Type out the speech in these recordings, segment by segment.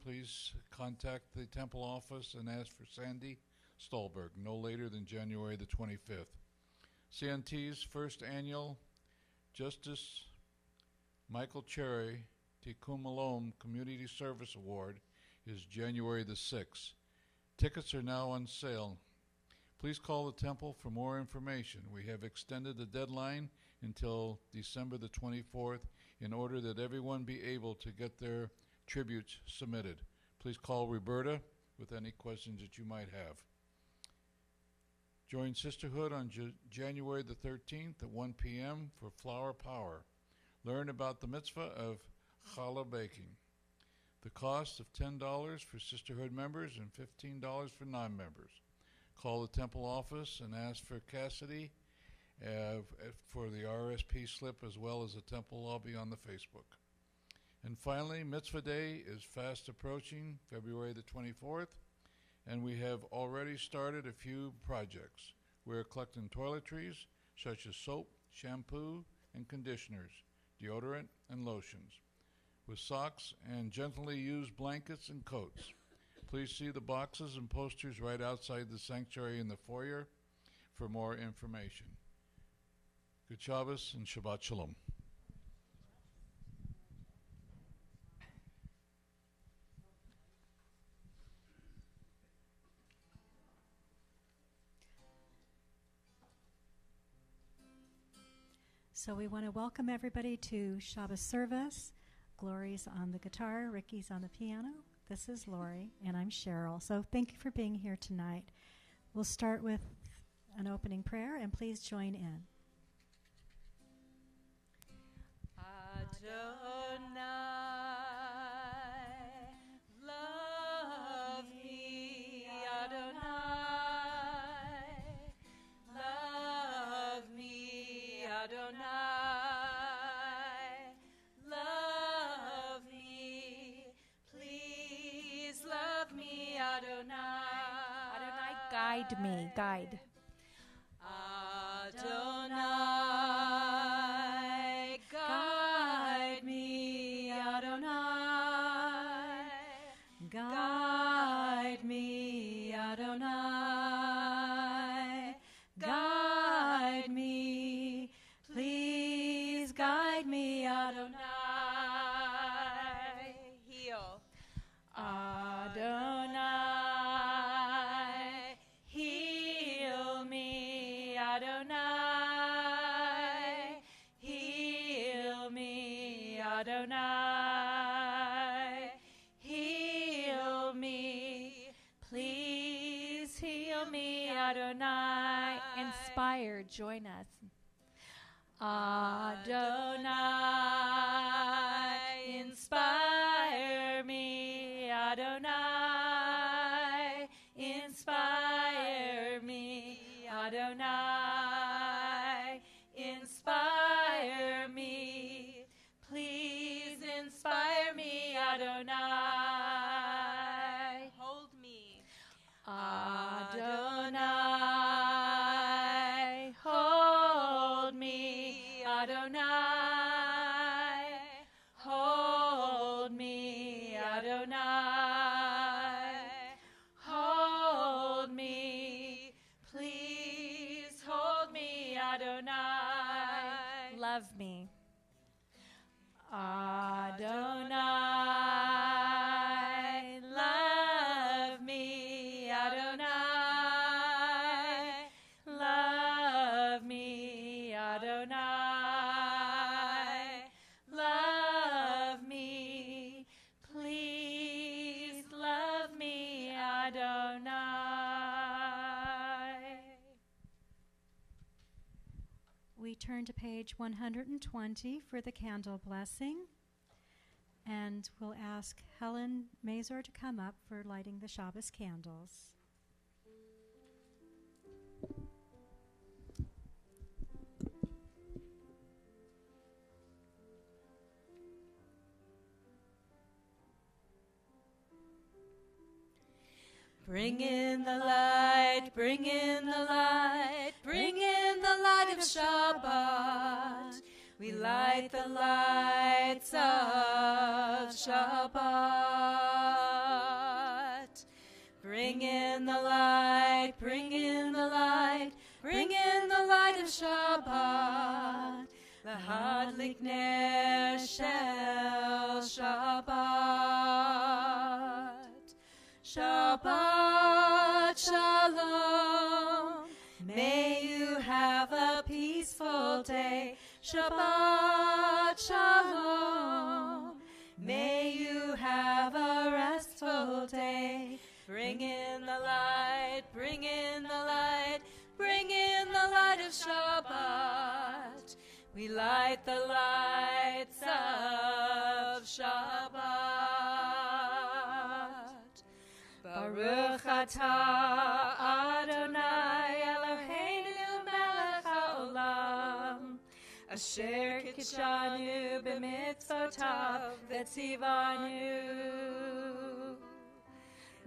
please contact the temple office and ask for Sandy Stolberg no later than January the 25th. CNT's first annual Justice Michael Cherry Tikkun Olam Community Service Award is January the 6th. Tickets are now on sale. Please call the temple for more information. We have extended the deadline until December the 24th in order that everyone be able to get their tributes submitted. Please call Roberta with any questions that you might have. Join Sisterhood on January the 13th at 1 p.m. for Flower Power. Learn about the mitzvah of challah baking. The cost of $10 for Sisterhood members and $15 for non-members. Call the temple office and ask for Cassidy for the RSP slip as well as the temple lobby on the Facebook. And finally, Mitzvah Day is fast approaching, February the 24th, and we have already started a few projects. We're collecting toiletries such as soap, shampoo, and conditioners, deodorant, and lotions, with socks and gently used blankets and coats. Please see the boxes and posters right outside the sanctuary in the foyer for more information. Good Shabbos and Shabbat Shalom. So we want to welcome everybody to Shabbos service. Glory's on the guitar, Ricky's on the piano. This is Lori, and I'm Cheryl. So thank you for being here tonight. We'll start with an opening prayer, and please join in. Adonai, love me, Adonai, love me, Adonai, love me, please love me, Adonai. Adonai, guide me, guide. Adonai, guide me, Adonai, guide me, Adonai, guide me, please guide me, Adonai. Heal. Adonai, heal me, Adonai, heal me, Adonai, heal me, please heal me, Adonai. Inspire, join us. Adonai, inspire me, Adonai, inspire me, Adonai, inspire me, please inspire me, Adonai. Hold me. Adonai, hold me, Adonai, hold me, Adonai, hold me, please hold me, Adonai. Love me. Adonai, love me, Adonai, love me, Adonai, love me, please love me, Adonai. We turn to page 120 for the candle blessing. And we'll ask Helen Mazur to come up for lighting the Shabbos candles. Bring in the light, bring in the light, bring in the light of Shabbat. We light the lights of Shabbat. in the light, bring in the light, bring in the light of Shabbat. Lahadlik ner shel Shabbat. Shabbat shalom. May you have a peaceful day. Shabbat shalom. May you have a restful day. Bring in the light, bring in the light, bring in the light of Shabbat. We light the lights of Shabbat. Baruch atah Adonai Eloheinu melech haolam, asher kitshanu b'mitzvotav v'tzivanu.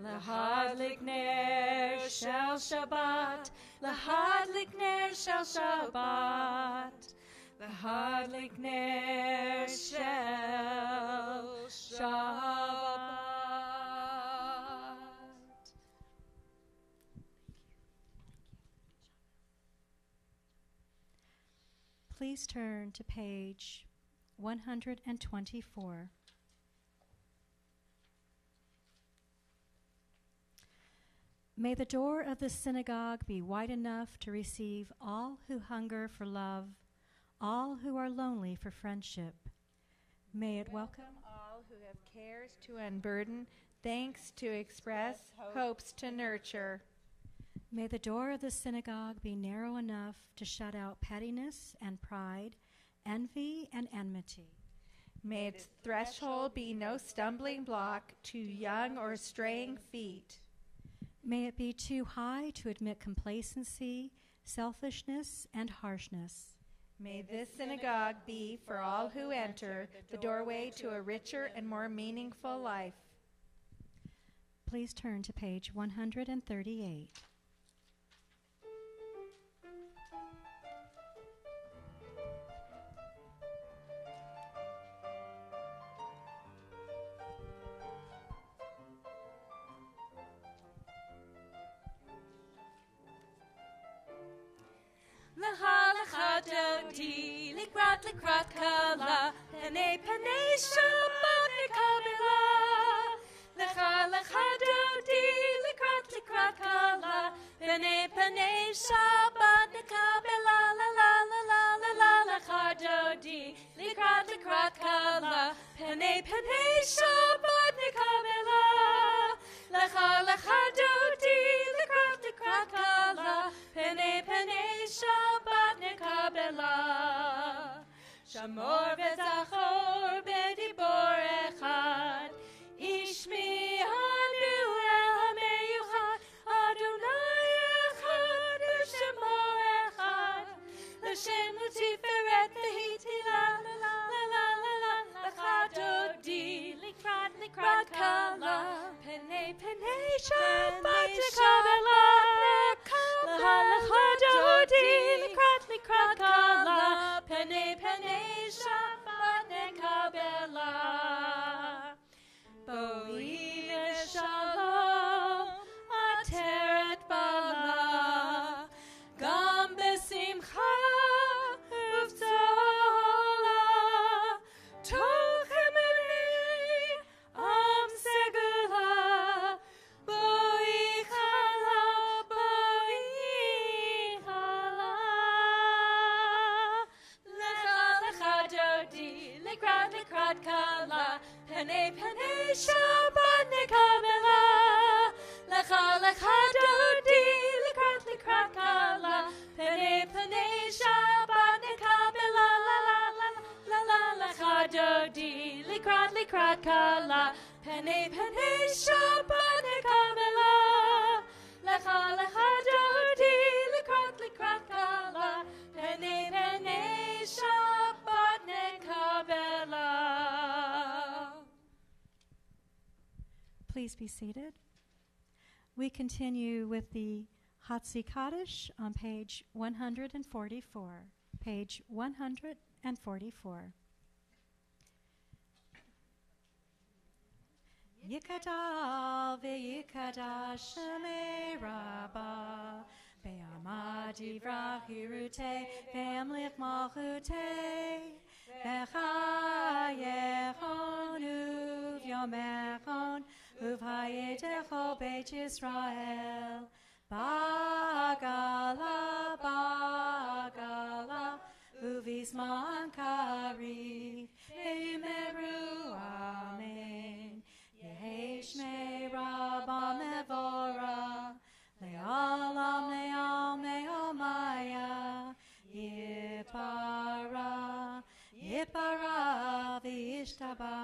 Lahadlik ner shel Shabbat, lahadlik ner shel Shabbat, lahadlik ner shel Shabbat. Please turn to page 124. May the door of the synagogue be wide enough to receive all who hunger for love, all who are lonely for friendship. May it welcome all who have cares to unburden, thanks to express, hopes to nurture. May the door of the synagogue be narrow enough to shut out pettiness and pride, envy and enmity. May its threshold be no stumbling block to young or straying feet. May it be too high to admit complacency, selfishness, and harshness. May this synagogue be, for all who enter, the doorway to a richer and more meaningful life. Please turn to page 138. Dodi, likrat kala, penei Shabbat nekabela. Lecha dodi, likrat kala, penei Shabbat nekabela. La la la la la la. Lecha dodi, likrat kala, penei Shabbat nekabela. Lecha dodi, likrat kala, penei Shabbat nekabela. Shamor v'zachor b'dibor echad, ishmi'anu el ha'meyuchad, Adonai echad, l'shemo echad, l'shem l'tiferet v'hitila, la la la la la, l'chad dodi, likrat kala, penei Shabbat nekabela. L'chad dodi, likrat kala, penei Shabbat nekabela. Bo'im shalom, ateret bala, gam besimcha uv'zola, tochem enei am segula, bo'im chala, lecha dodi, likrat kala, penei Shabbat nekabela. Lecha dodi, likrat kala, penei Shabbat nekabela. La la la la la. Lecha dodi, likrat kala, penei Shabbat nekabela. Lecha dodi, likrat kala, penei Shabbat nekabela. Please be seated. We continue with the Hatzi Kaddish on page 144. Page 144. Yikadal v'yikadash shemei rabba ve'amad yivrach hirute ve'amlich malchute ve'chayechon uvyomechon uvhayetecho beit Yisrael bagala bagala uvisman kari ve'yimeru amen. Yeheshmei Rabba Mevora Le'alam Le'al Me'omaya Yipara Yipara V'yishtaba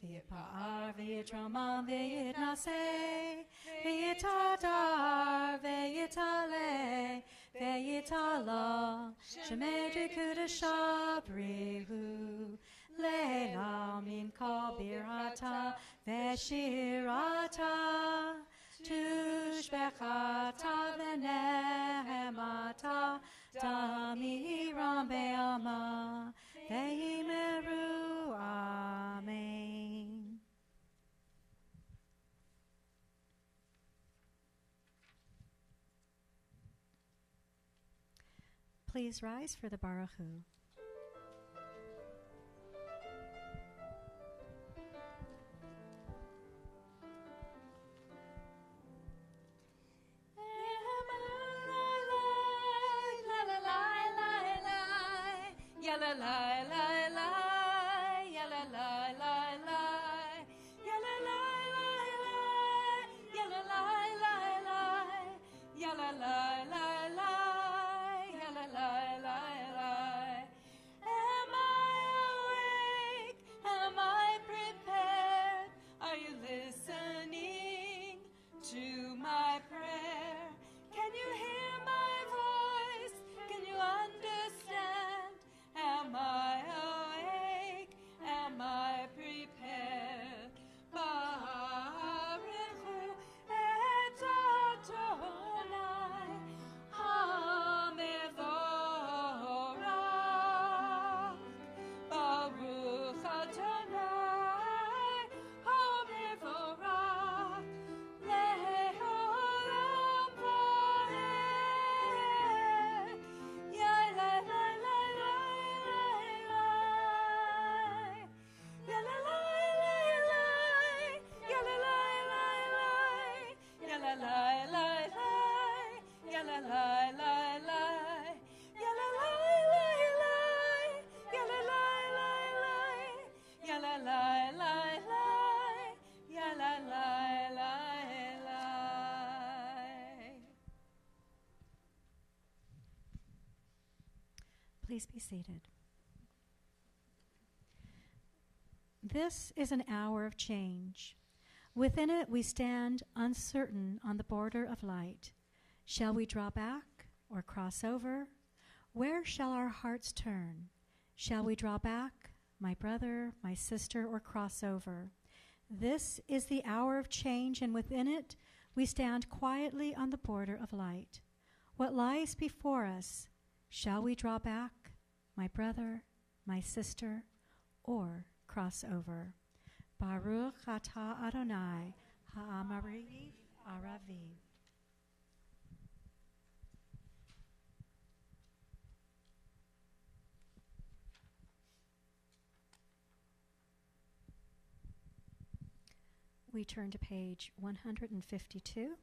V'yipar V'yitramam V'yitnaseh V'yitadar V'yitale V'yitala Shemei Dekudasha Brihu Leila min kol birata veshirata tushbechata v'nehemata tamiram be'alma ve'imeru amen. Please rise for the Baruch Hu. La la la la la, ya la la la la, ya la la la la, ya la la la la, ya la la la la, ya la la la la. Am I awake? Am I prepared? Are you listening to my prayer? Can you hear my voice? Can you understand? Am I awake? Am I prepared? Baruch Hu et Adonai HaMevorach. Baruch Adonai HaMevorach le'olam va'ed. Ya la la la la. Please be seated. This is an hour of change. Within it, we stand uncertain on the border of light. Shall we draw back or cross over? Where shall our hearts turn? Shall we draw back, my brother, my sister, or cross over? This is the hour of change, and within it, we stand quietly on the border of light. What lies before us? Shall we draw back, my brother, my sister, or cross over? Baruch atah Adonai ha'amariv araviv. We turn to page 152.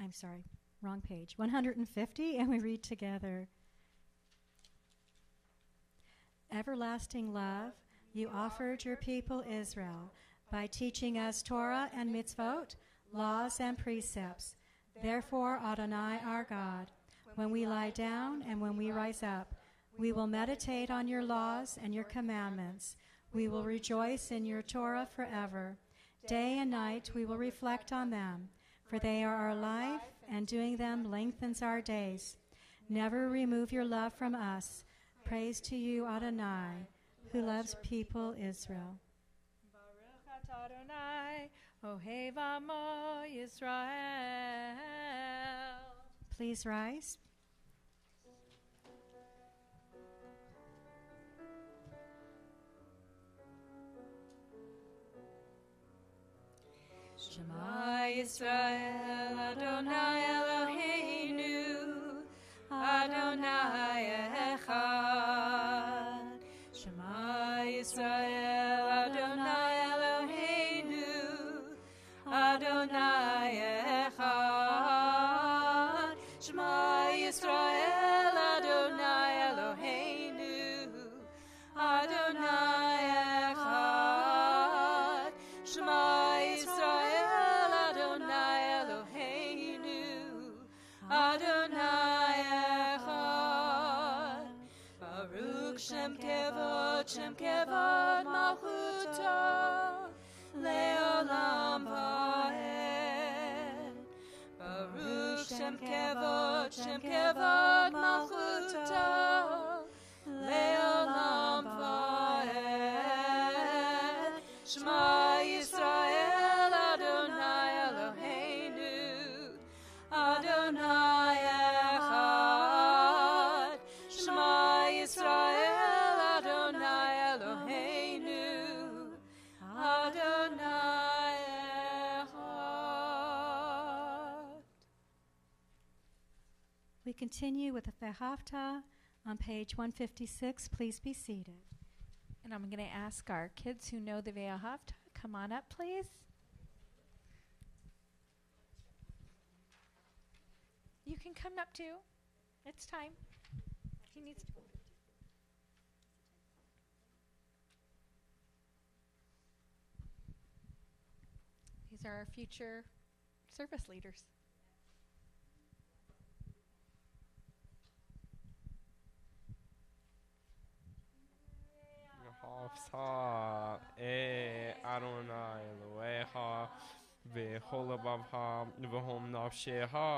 I'm sorry, wrong page. 150, and we read together. Everlasting love, you offered your people Israel by teaching us Torah and mitzvot, laws and precepts. Therefore, Adonai our God, when we lie down and when we rise up, we will meditate on your laws and your commandments. We will rejoice in your Torah forever. Day and night we will reflect on them, for they are our life, and doing them lengthens our days. Never remove your love from us. Praise to you, Adonai, who loves people Israel. Baruch atah Adonai, ohev amo Yisrael. Please rise. Shema Yisrael Adonai Eloheinu Adonai Echad. Shema Yisrael Adonai Eloheinu Adonai Echad. Shema Yisrael Adonai Eloheinu Adonai Echad. Shema Yisrael Adonai Eloheinu Adonai Echad. Baruch Shem Kevod Malchuto Leolam Vaed. Baruch Shem Kevod Malchuto Leolam Vaed. Shema Yisrael Adonai Eloheinu Adonai Echad. Shema Yisrael Adonai Eloheinu Adonai Echad. We continue with the Ve'ahavta on page 156. Please be seated. And I'm going to ask our kids who know the Ve'ahavta, come on up, please. You can come up too. It's time. He needs to. These are our future service leaders. Hafsa Adonai Elohecha v'chol lebavcha v'hom nafshecha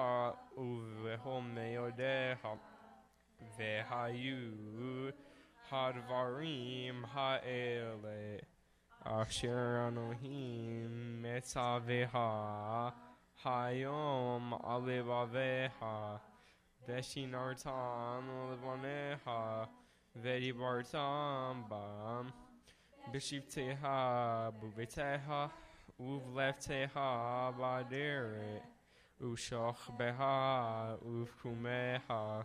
uv'hom meyodecha v'hayu hadvarim ha'ele asher Anohim metzaveha hayom alevaveha v'shinartan levaneha Vedibartam bam Bishipteha Buviteha Uvlefteha Badere Ushach Beha Uvkumeha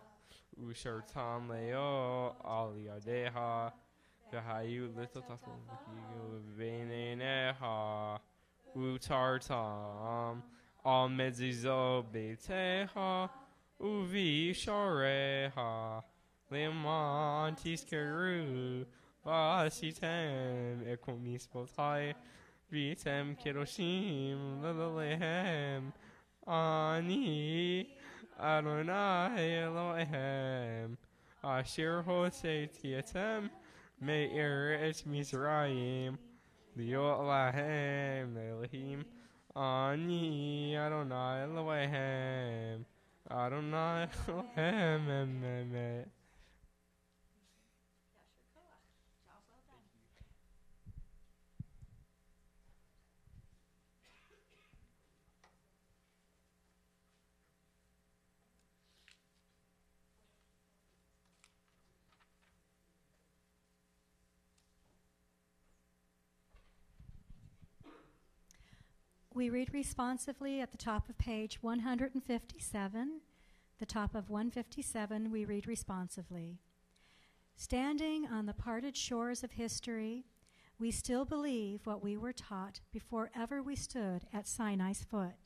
Ushartam Leo Aliadeha Vahayu Little Tafu Veneneha Utartam Almedzizo Beteha Uvi Shareha Leman tiskeru vasitem ekomis botai vitem kedoshim lelehem ani Adonai Elohem asher hosetiatem me'er et Mizrayim liot lahem lelehim ani Adonai Elohem Adonai Elohem We read responsively at the top of page 157. The top of 157, we read responsively. Standing on the parted shores of history, we still believe what we were taught before ever we stood at Sinai's foot.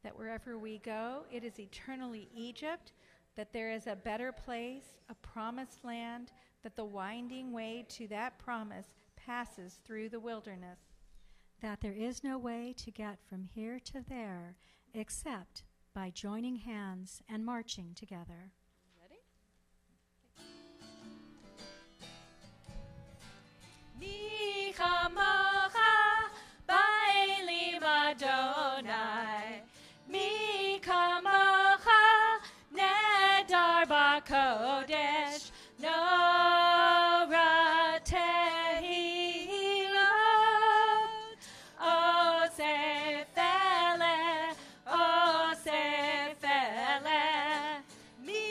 That wherever we go, it is eternally Egypt, that there is a better place, a promised land, that the winding way to that promise passes through the wilderness. That there is no way to get from here to there except by joining hands and marching together. Ready? Mi chamocha ba'elim Adonai, mi chamocha nedar b'kodesh, Nora tehilot, osefele, mi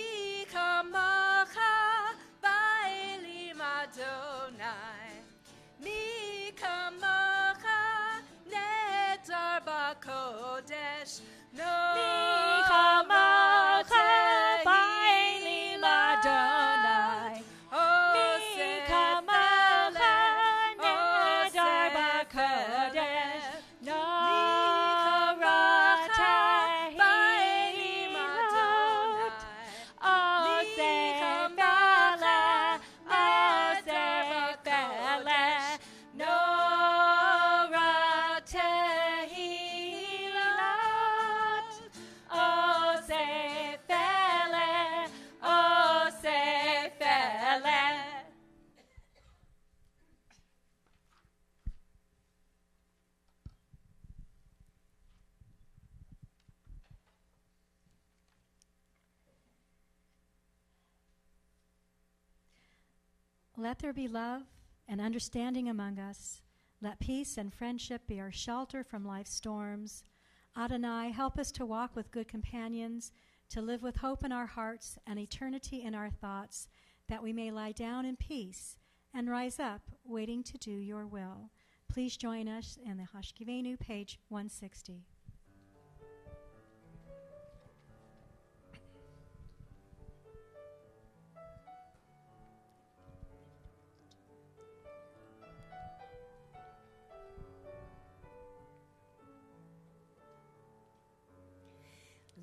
Let there be love and understanding among us. Let peace and friendship be our shelter from life's storms. Adonai, help us to walk with good companions, to live with hope in our hearts and eternity in our thoughts, that we may lie down in peace and rise up, waiting to do your will. Please join us in the Hashkivenu, page 160.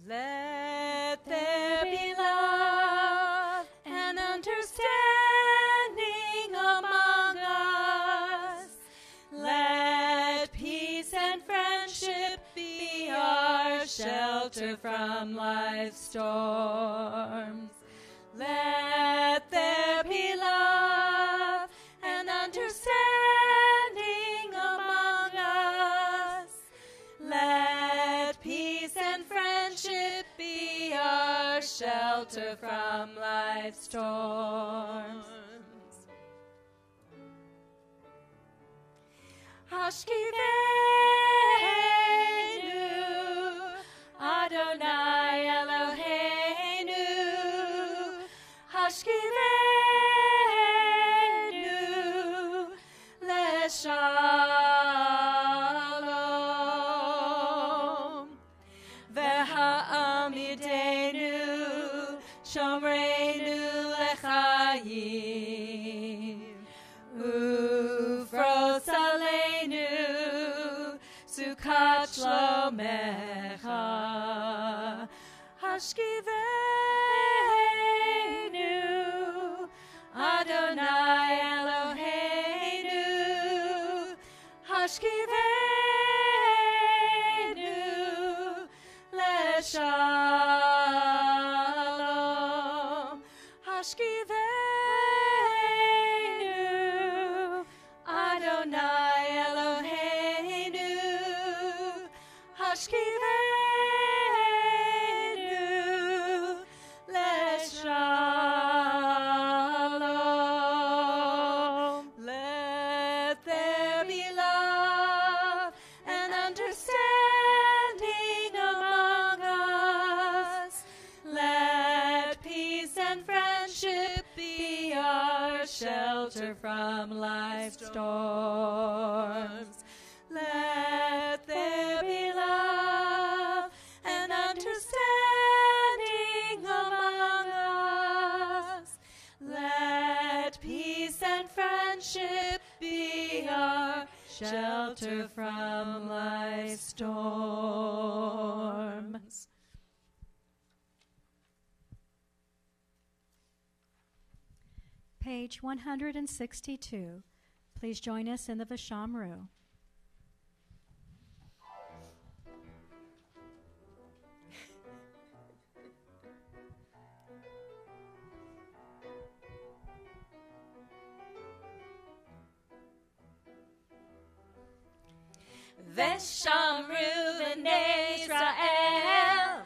Let there be love and understanding among us. Let peace and friendship be our shelter from life's storms. Let there be love and understanding among us. Let peace and friendship be our shelter from life's storms. Hashkivenu, Adonai Eloheinu. Hashkivenu, Leshalom. Ve'ha'amidenu, Shomreinu lechayim. Ufros aleinu, Sukkot shlomecha. Hashkivenu, Adonai Eloheinu. Hashkivenu, Leshalom. Hashkivenu, Adonai Eloheinu. Hashkivenu, Leshalom. Let there be love and understanding among us. Let peace and friendship be our shelter from life's storms. Let there be love and understanding among us. Let peace and friendship be our shelter from life's storms. Page 162. Please join us in the Vashamru. Veshamru v'nei Israel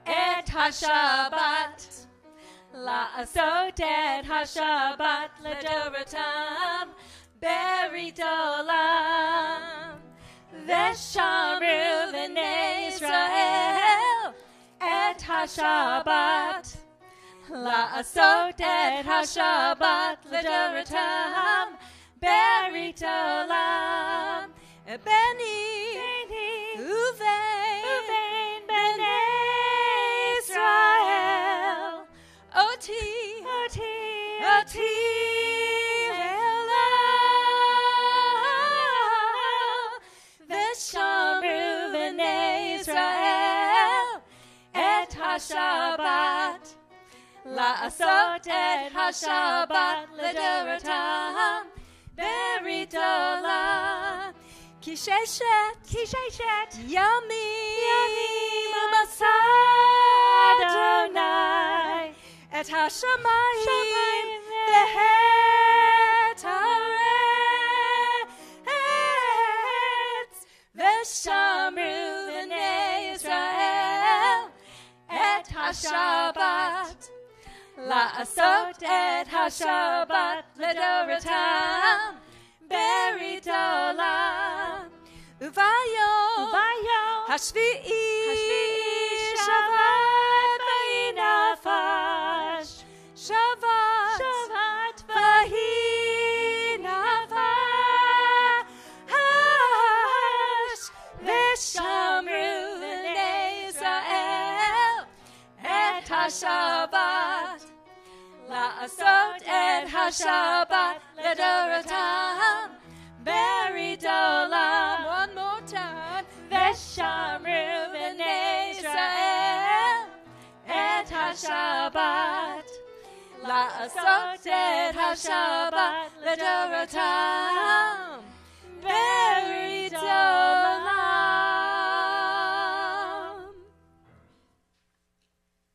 et HaShabbat. La'asot et HaShabbat l'dorotam berit olam. Veshamru v'nei Israel et HaShabbat. La'asot et HaShabbat l'dorotam berit olam. Beni Uvein Bnei Israel Oti Elah Veshamru Bnei Israel et HaShabbat La'asot et HaShabbat l'dorotam berit olam. Kisheshet Yamim Masad Adonai Et HaShamayim Ve'et Haaretz Veshamru v'nei Israel Et HaShabbat לעשות את השבת לדורתם ברית עולם. וביום השביעי שבת ויהי נפש, שבת ויהי נפש, ושמרו בני ישראל את השבת, לעשות את השבת לדורתם ברית עולם. One more time. ושמרו בני ישראל את השבת, לעשות את השבת לדורתם ברית עולם.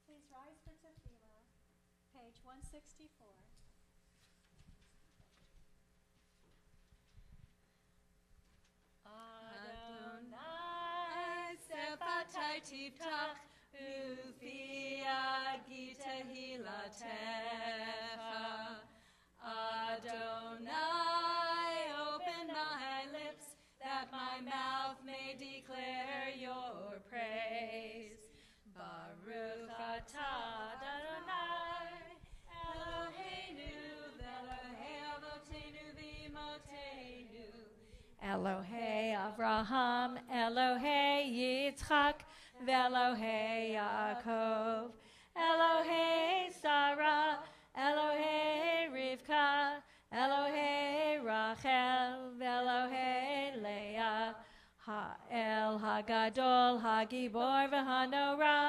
Please rise for tefillah, page 164. Adonai sefatai tiftach ufi agi tehilatecha. Adonai, open my lips that my mouth may declare your praise. Baruch atah Adonai Eloheinu v'Elohei avotenu v'imotenu. Elohei Avraham, Elohei Yitzchak, Velohei Yaakov, Elohei Sarah, Elohei Rivka, Elohei Rachel, Velohei Leah, Ha'el Hagadol, Hagibor v'Hanora,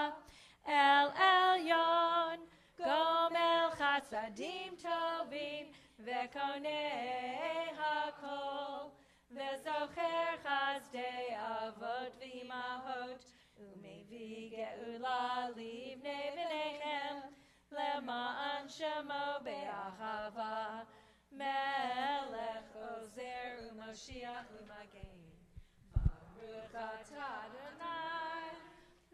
El Elyon, Gomel Chasadim Tovim, Vekonei Hakol, Vezocher Chazdei Avot v'Imahot, Umevi Geula Livnei V'nechem, Lema'an Shemo Be'achava, Melech Ozer U'Moshiach U'Magen. Baruch atah Adonai,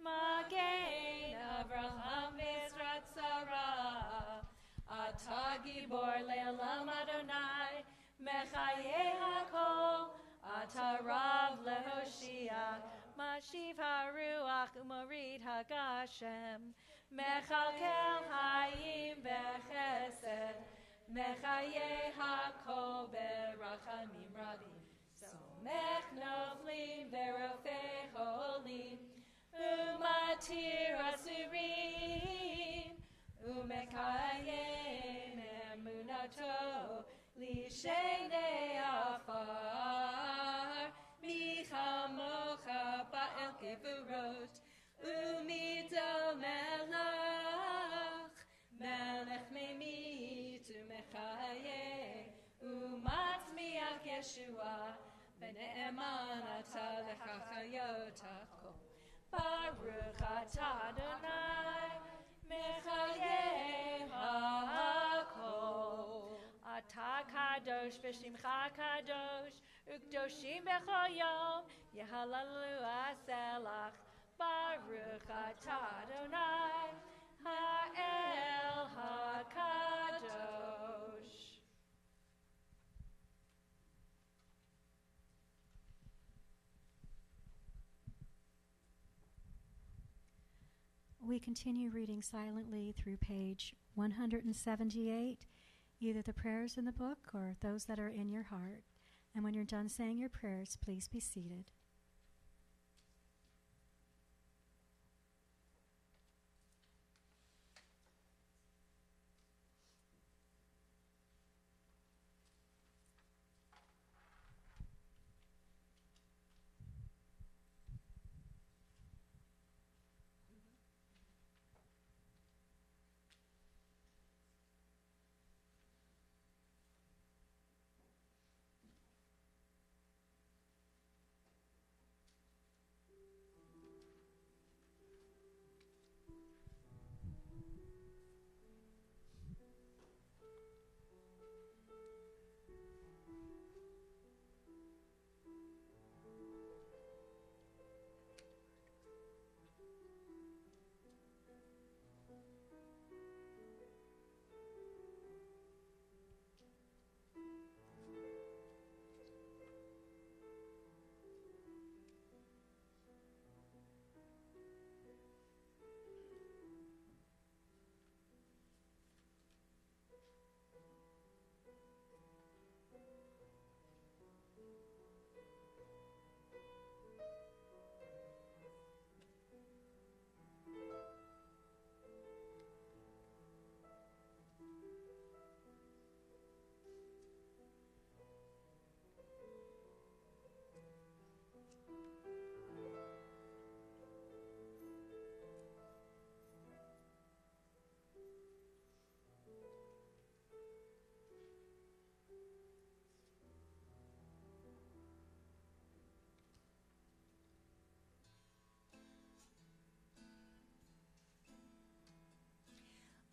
Magen Avraham Bezrat Sarah, Atah Gibor Le'olam Adonai, Mechayeh HaKol, Atah Rav Lehoshia, Mashiv HaRuach U'Morid HaGashem, Mechalkel Hayim Bechesed, Mechayeh HaKol Berachamim Rabim, Somech Novlim Verofei Cholim, Umatir Asurim, Umekayem Emunato, Lishenei Afar, Michamocha Ba'el Kivurot, Umidol Melech, Melech Memit Umechayeh, Umatzmiach Yeshua, Bene'eman Atah Lecha Chayot HaKol. Baruch atah Adonai, Mechayeh HaKol. Atah Kadosh v'Shimcha Kadosh, U'Kdoshim b'chol yom, Yehalalu Aselach. Baruch atah Adonai, Ha'el HaKadosh. We continue reading silently through page 178, either the prayers in the book or those that are in your heart. And when you're done saying your prayers, please be seated.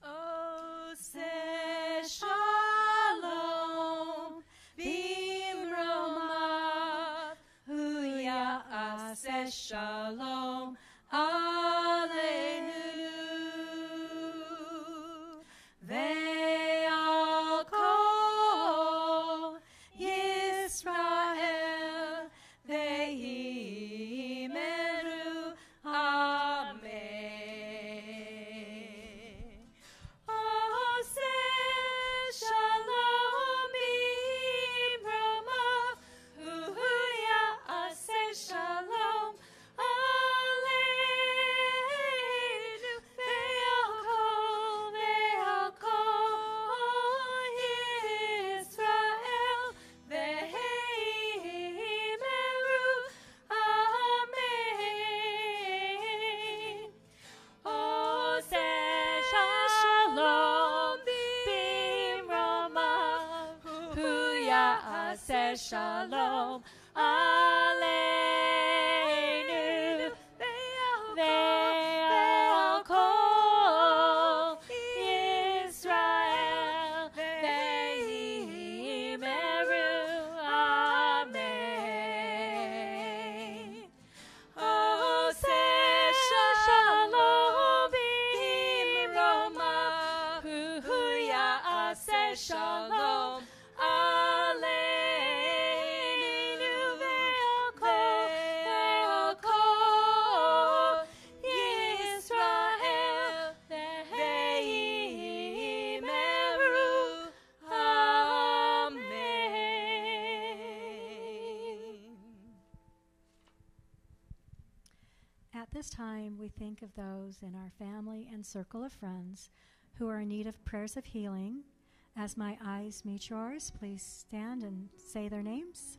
Oh, say shalom, bimromav, huya aseh shalom, aleinu, ve'al kol Yisrael, ve'imeru, amen. Oh, say shalom, bimromav, huya aseh shalom, aleinu, ve'al kol Yisrael, ve'imeru, amen. Oh, say shalom, bimromav, huya aseh shalom, aleinu, ve'al kol Yisrael, ve'imeru, amen. Oh, say shalom, bimromav, huya aseh shalom, aleinu, ve'al kol Yisrael, ve'imeru, amen. At this time, we think of those in our family and circle of friends who are in need of prayers of healing. As my eyes meet yours, please stand and say their names.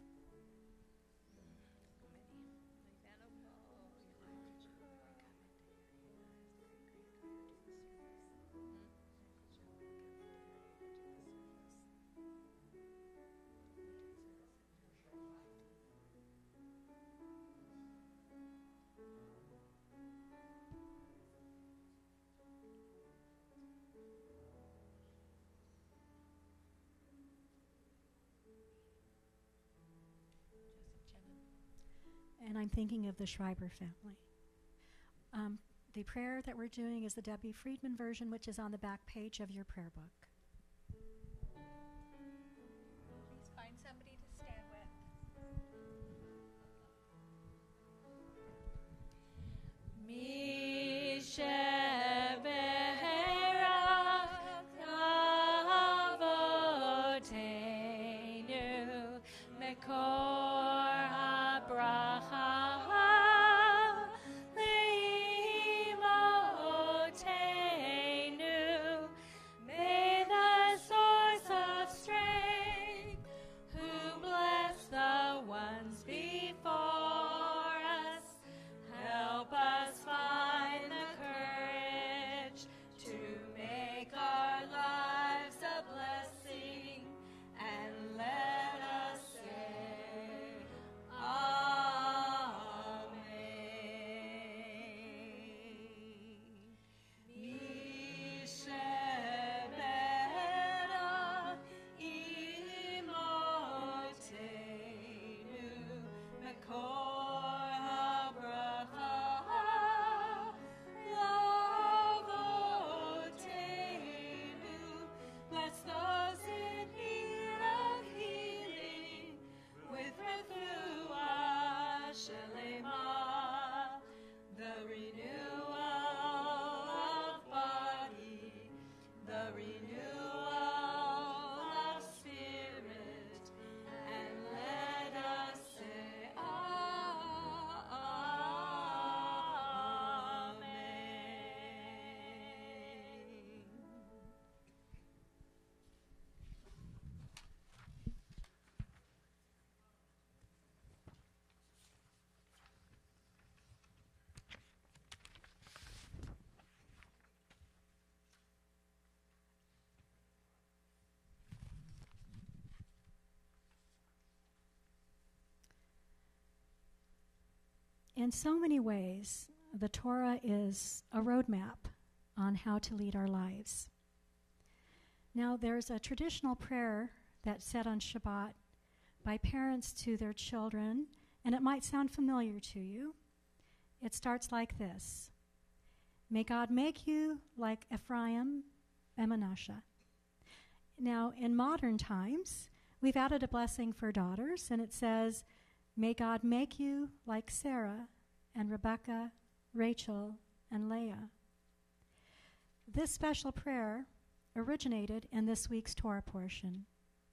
And I'm thinking of the Schreiber family. The prayer that we're doing is the Debbie Friedman version, which is on the back page of your prayer book. Please find somebody to stand with. Misheberak avoteinu, mekor habracha leimotenu. May in so many ways, the Torah is a roadmap on how to lead our lives. Now, there's a traditional prayer that's said on Shabbat by parents to their children, and it might sound familiar to you. It starts like this: May God make you like Ephraim and Manasseh. Now, in modern times, we've added a blessing for daughters, and it says, May God make you like Sarah and Rebekah, Rachel, and Leah. This special prayer originated in this week's Torah portion,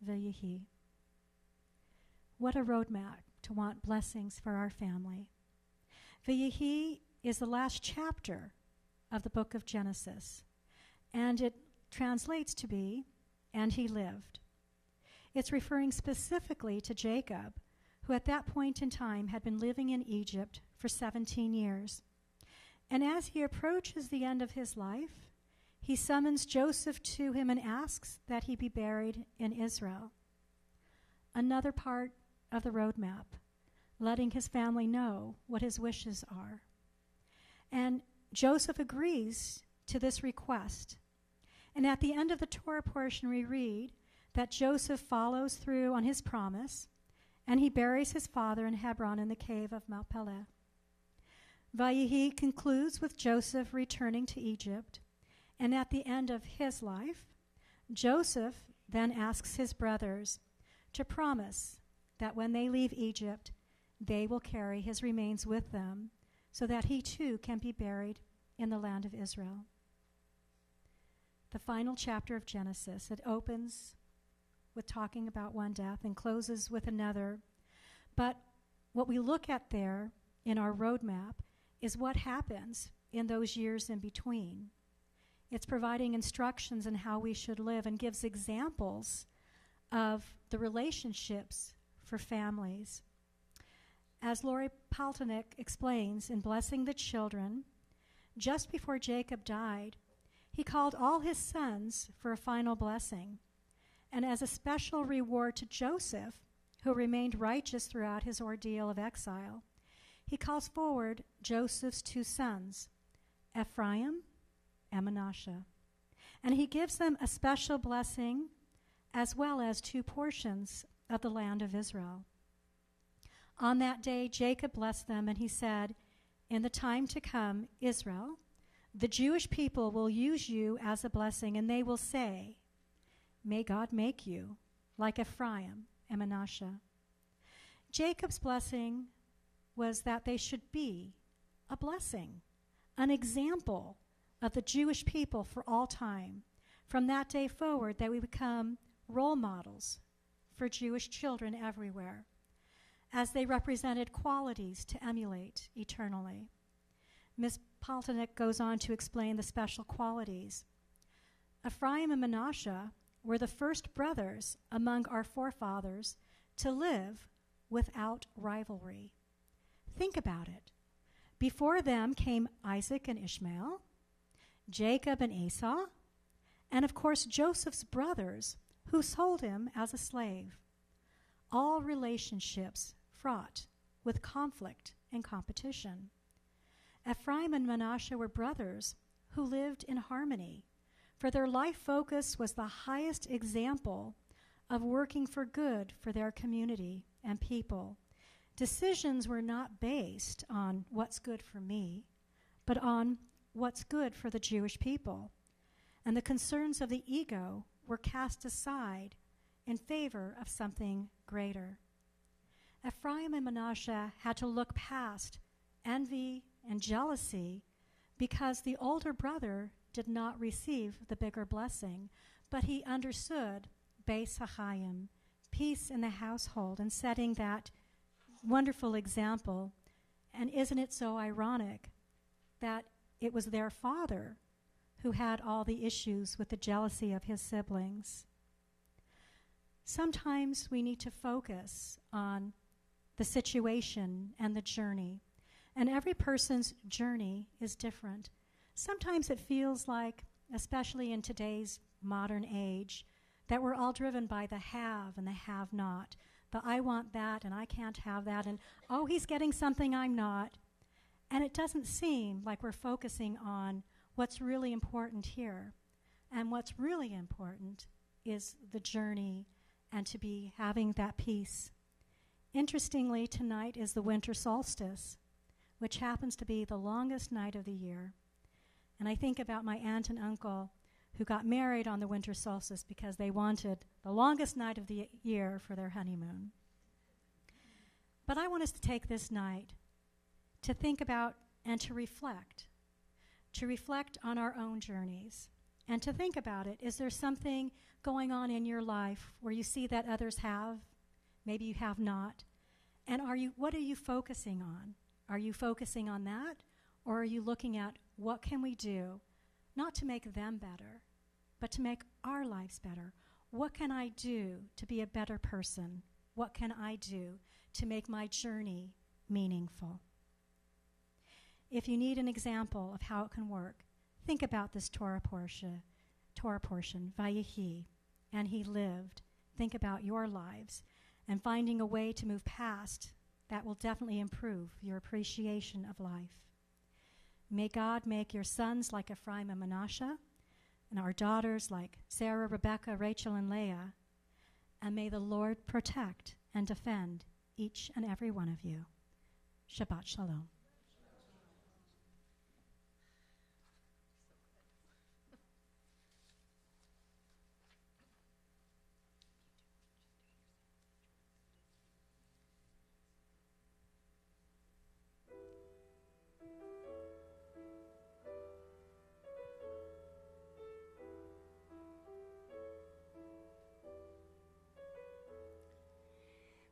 V'yehi. What a roadmap to want blessings for our family. V'yehi is the last chapter of the book of Genesis, and it translates to be, and he lived. It's referring specifically to Jacob, who at that point in time had been living in Egypt for 17 years. And as he approaches the end of his life, he summons Joseph to him and asks that he be buried in Israel. Another part of the roadmap, letting his family know what his wishes are. And Joseph agrees to this request. And at the end of the Torah portion, we read that Joseph follows through on his promise, and he buries his father in Hebron in the cave of Machpelah. V'yehi concludes with Joseph returning to Egypt, and at the end of his life, Joseph then asks his brothers to promise that when they leave Egypt, they will carry his remains with them so that he too can be buried in the land of Israel. The final chapter of Genesis, it opens with talking about one death and closes with another. But what we look at there in our roadmap is what happens in those years in between. It's providing instructions on how we should live and gives examples of the relationships for families. As Lori Paltanick explains in Blessing the Children, just before Jacob died, he called all his sons for a final blessing. And as a special reward to Joseph, who remained righteous throughout his ordeal of exile, he calls forward Joseph's two sons, Ephraim and Manasseh. And he gives them a special blessing as well as 2 portions of the land of Israel. On that day, Jacob blessed them, and he said, in the time to come, Israel, the Jewish people will use you as a blessing, and they will say, May God make you like Ephraim and Manasseh. Jacob's blessing was that they should be a blessing, an example of the Jewish people for all time. From that day forward, they would become role models for Jewish children everywhere, as they represented qualities to emulate eternally. Ms. Paltanick goes on to explain the special qualities. Ephraim and Manasseh were the first brothers among our forefathers to live without rivalry. Think about it. Before them came Isaac and Ishmael, Jacob and Esau, and of course Joseph's brothers, who sold him as a slave. All relationships fraught with conflict and competition. Ephraim and Manasseh were brothers who lived in harmony, for their life focus was the highest example of working for good for their community and people. Decisions were not based on what's good for me, but on what's good for the Jewish people. And the concerns of the ego were cast aside in favor of something greater. Ephraim and Manasseh had to look past envy and jealousy because the older brother did not receive the bigger blessing, but he understood Beis HaChaim, peace in the household, and setting that wonderful example. And isn't it so ironic that it was their father who had all the issues with the jealousy of his siblings? Sometimes we need to focus on the situation and the journey, and every person's journey is different. Sometimes it feels like, especially in today's modern age, that we're all driven by the have and the have not. The I want that and I can't have that, and oh, he's getting something I'm not. And it doesn't seem like we're focusing on what's really important here. And what's really important is the journey and to be having that peace. Interestingly, tonight is the winter solstice, which happens to be the longest night of the year. And I think about my aunt and uncle who got married on the winter solstice because they wanted the longest night of the year for their honeymoon. But I want us to take this night to think about and to reflect on our own journeys, and to think about it. Is there something going on in your life where you see that others have? Maybe you have not. And what are you focusing on? Are you focusing on that? Or are you looking at what can we do, not to make them better, but to make our lives better? What can I do to be a better person? What can I do to make my journey meaningful? If you need an example of how it can work, think about this Torah portion, Vayehi, and he lived. Think about your lives and finding a way to move past that will definitely improve your appreciation of life. May God make your sons like Ephraim and Manasseh, and our daughters like Sarah, Rebecca, Rachel, and Leah, and may the Lord protect and defend each and every one of you. Shabbat Shalom.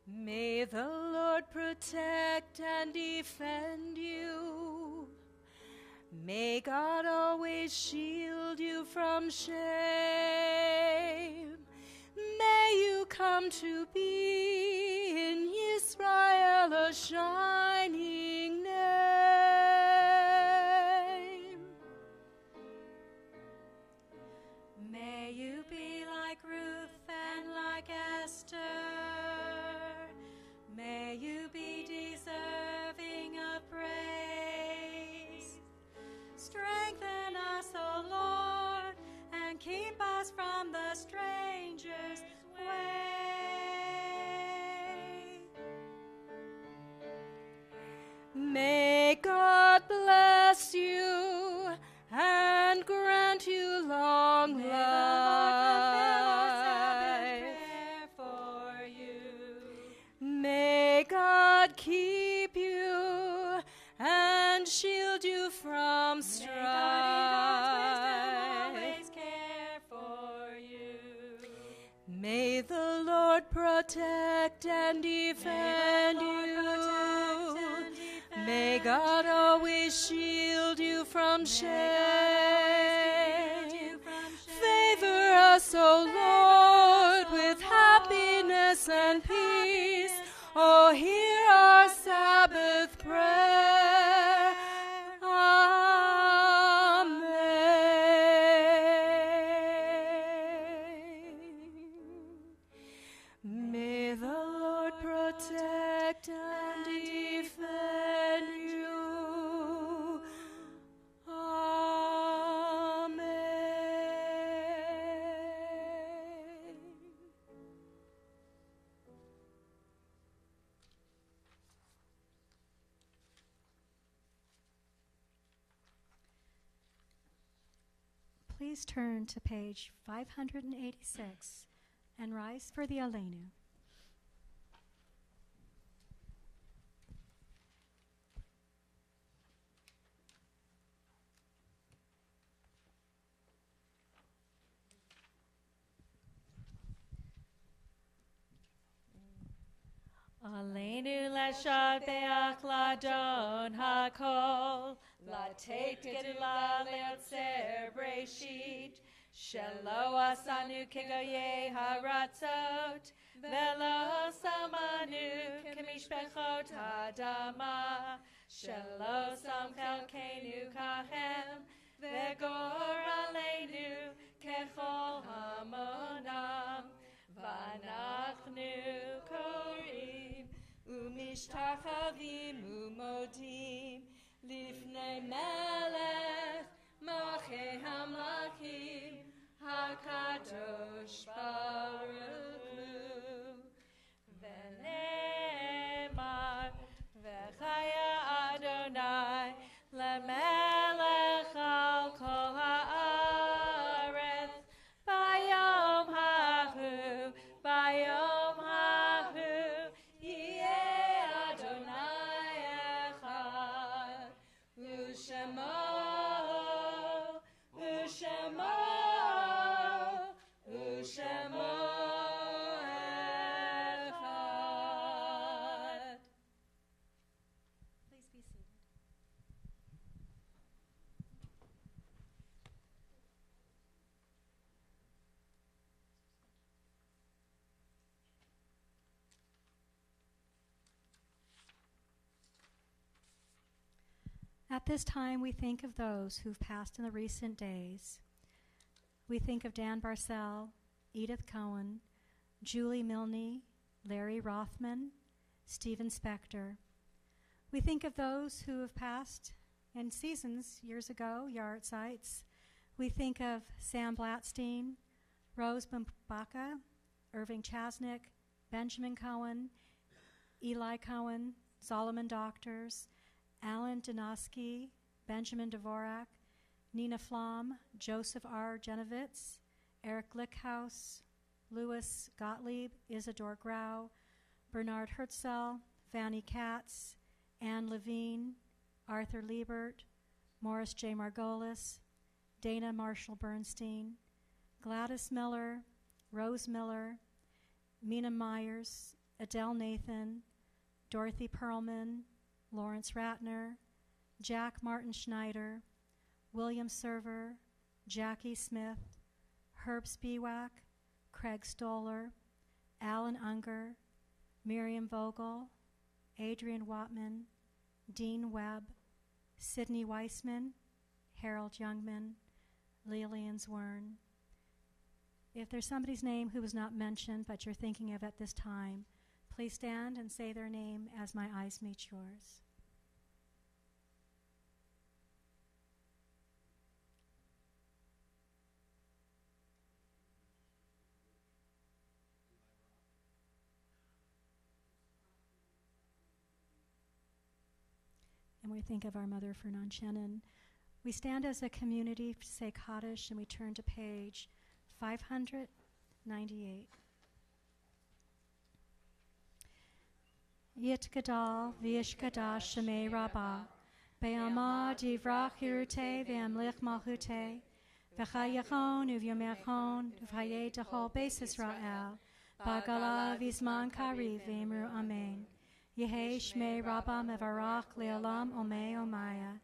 May the Lord protect and defend you. May God always shield you from shame. May you come to be in Israel a shining name. May you be like Ruth and like Esther. May you be deserving of praise. Strengthen us, O Lord, and keep us from the stranger's way. May God bless you and grant you long life. May God keep you and shield you from strife. Always care for you. May the Lord protect and defend you. May God always shield you from shame. Favor us, O Lord, with happiness and peace. Oh, hear our Sabbath prayer. Amen. May the Lord protect and defend you. Amen. Please turn to page 586 and rise for the Aleinu. Aleinu l'shabeach l'adon hakol, l'teit gedula le'otzer breshit, shelo asanu kegoyei haratzot, velo samanu kemishpechot hadama, shelo sam chelkenu kahem, vegor aleinu kechol hamonam, vanachnu korim, Umishtachavim umodim לפני מלך מלכי המלכים הקדוש ברוך הוא. ונאמר וחיה אדוני למלך על כל הארץ ביום ההוא ביום ההוא יהיה אדוני אחד ושמו אחד. Please be seated. At this time, we think of those who've passed in the recent days. We think of Dan Barcel, Edith Cohen, Julie Milne, Larry Rothman, Stephen Spector. We think of those who have passed in seasons years ago, yard sites. We think of Sam Blatstein, Rose Mbaka, Irving Chasnick, Benjamin Cohen, Eli Cohen, Solomon Doctors, Alan Donosky, Benjamin Dvorak, Nina Flom, Joseph R. Genovitz, Eric Lickhouse, Louis Gottlieb, Isidore Grau, Bernard Herzl, Fanny Katz, Anne Levine, Arthur Liebert, Morris J. Margolis, Dana Marshall Bernstein, Gladys Miller, Rose Miller, Mina Myers, Adele Nathan, Dorothy Perlman, Lawrence Ratner, Jack Martin Schneider, William Server, Jackie Smith, Herb Spiewak, Craig Stoller, Alan Unger, Miriam Vogel, Adrian Watman, Dean Webb, Sidney Weissman, Harold Youngman, Lillian Zwern. If there's somebody's name who was not mentioned but you're thinking of at this time, please stand and say their name as my eyes meet yours. And we think of our mother, Fernan Chenin. We stand as a community, say Kaddish, and we turn to page 598. Yit Gadal, Vish Gadash, Shemei Rabbah, Be'amah Divrach Hirute, Ve'amlich Malchute, V'chayachon, Uvyomechon, V'chayei Dechol Beis Israel, Ba'gala Vizman Kari, Ve'emru Amen. Yehei Shmei Rabbah Mevarach Le'olam Omei Omaya,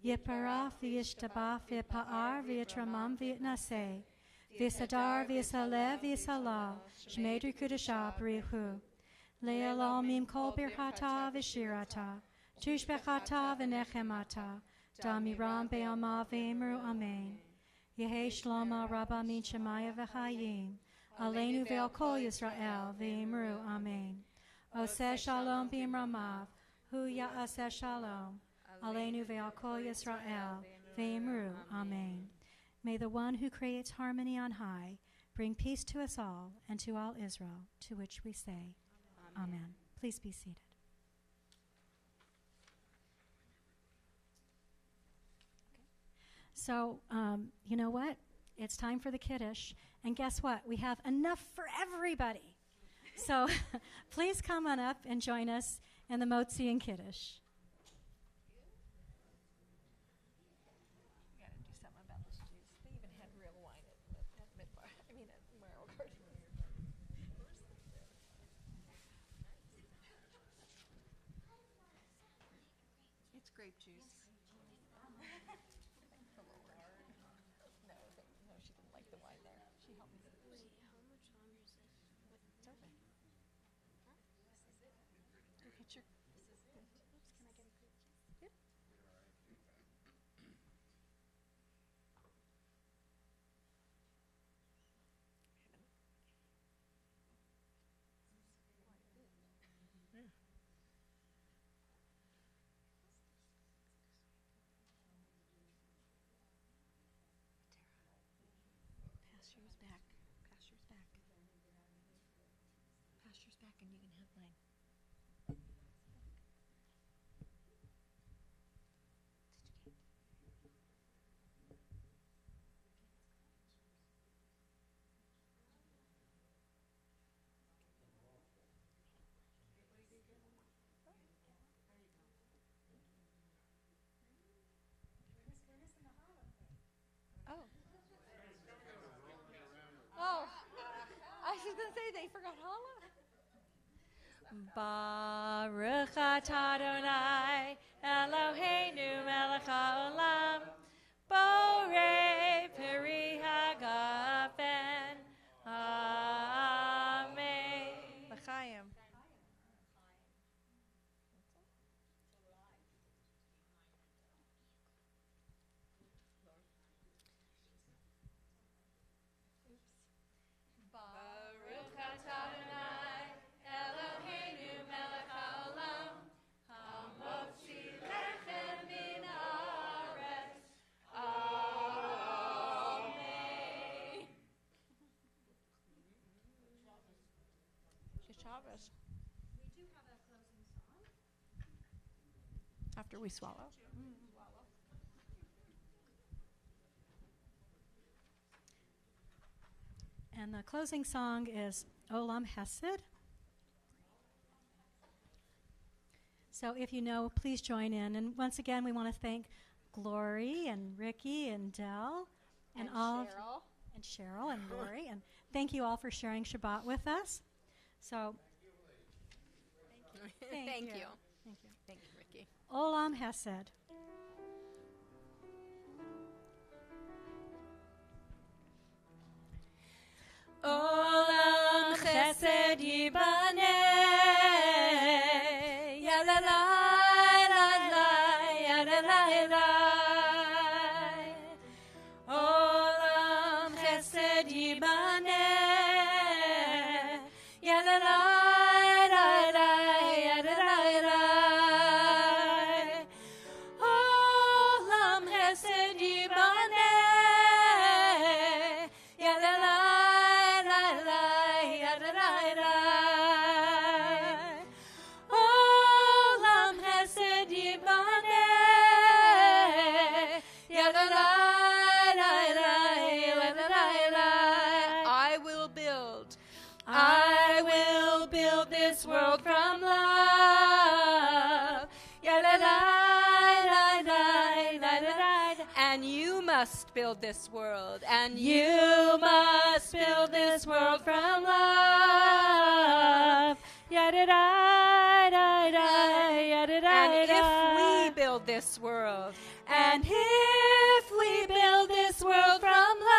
Yiparach V'yishtabach V'yipa'ar V'yitramam V'yitnaseh, V'yisadar V'yisalev V'yisalah, Shmei Drikudashah B'rihu, Le'olam Mim Kol Birchata V'shirata, Tushbechata V'nechemata, Damiram Be'amah V'emru Amen. Yehei Shlomo Rabbah Min Shemaya V'chayim, Aleinu Ve'al Kol Yisrael V'emru Amen. Oseh Shalom B'imramav, Hu Ya'aseh Shalom, Aleinu Ve'al Kol Yisrael V'emru Amen. May the one who creates harmony on high bring peace to us all and to all Israel, to which we say, Amen. Please be seated. So, you know what? It's time for the Kiddush. And guess what? We have enough for everybody. So, please come on up and join us in the Motzi and Kiddush. We got to do something about this juice. They even had real wine at Midbar. I mean, at Merrill Garden. It's grape juice. Thank the Lord. No, she didn't like the wine there. She helped me. Wait, how much longer is this? It's okay. Go get your. Oops, can I get a grape juice? Yep. and you can have mine. Oh. Oh. I was going to say they forgot Hala. Baruch atah Adonai Eloheinu melech haolam borei peri hagafen. Amen. L'chaim. Baruch atah Adonai Eloheinu melech haolam hamotzi lechem min haaretz. Amen. Shabbos. We do have a closing song. After we swallow. And the closing song is Olam Hesed. So if you know, please join in. And once again, we want to thank Glory and Ricky and Dell and all Cheryl. and Cheryl and Lori. And thank you all for sharing Shabbat with us. So Thank you. Thank you. Thank you, Ricky. Olam Hesed. Olam chesed yibaneh, yalalai, lalai, yalalai, lalai. Olam chesed yibaneh, yalalai, lalai, yalalai, lalai. Olam chesed yibaneh, yalalai. Olam chesed yibaneh, I will build this world from love. And you must build this world. And you must build this world from love. And if we build this world, and if we build this world from love,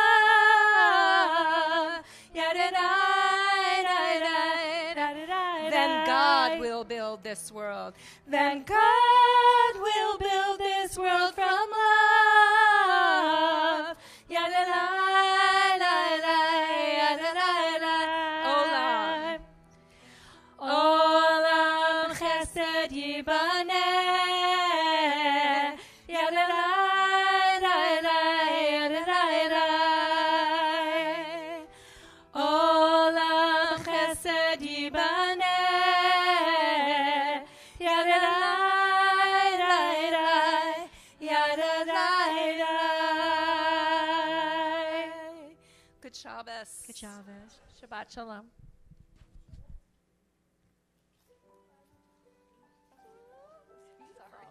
then God will build this world. Then God will build this world from love. Olam. Olam chesed yibaneh, Olam chesed yibaneh, Good Shabbos. Good Shabbos. Shabbat shalom.